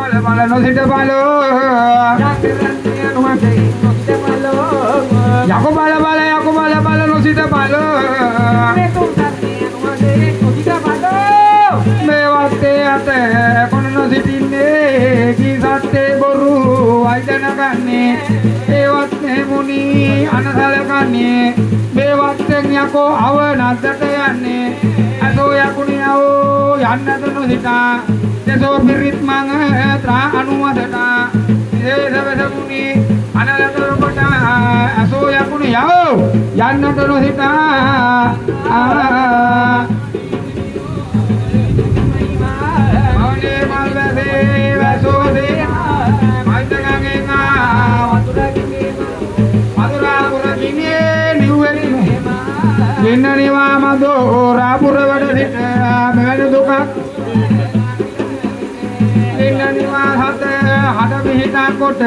බල බල නොසිට බලෝ යකෝ බල බල නොසිට බලෝ මේ වත්තේ අත කොන නොසිටින්නේ කී සත්තේ බොරු වයිදන ගන්නේ ඒ වත්තේ මුනි අනසලකන්නේ මේ වත්තෙන් යකෝ අව නද්දට යන්නේ අසෝ යකුණි අවෝ යන්නද නොසිතා දෙසෝ පිරිත් මං ත්‍රා අනුවදනා දේශවස මුනි අනලතර කොට අසෝ යකුණි යවෝ යන්නද නොසිතා නිවා මදෝ රාපුර වැඩ සිට මෙවැනි දුකක් නිවා හත හඩ පිහිටා කොට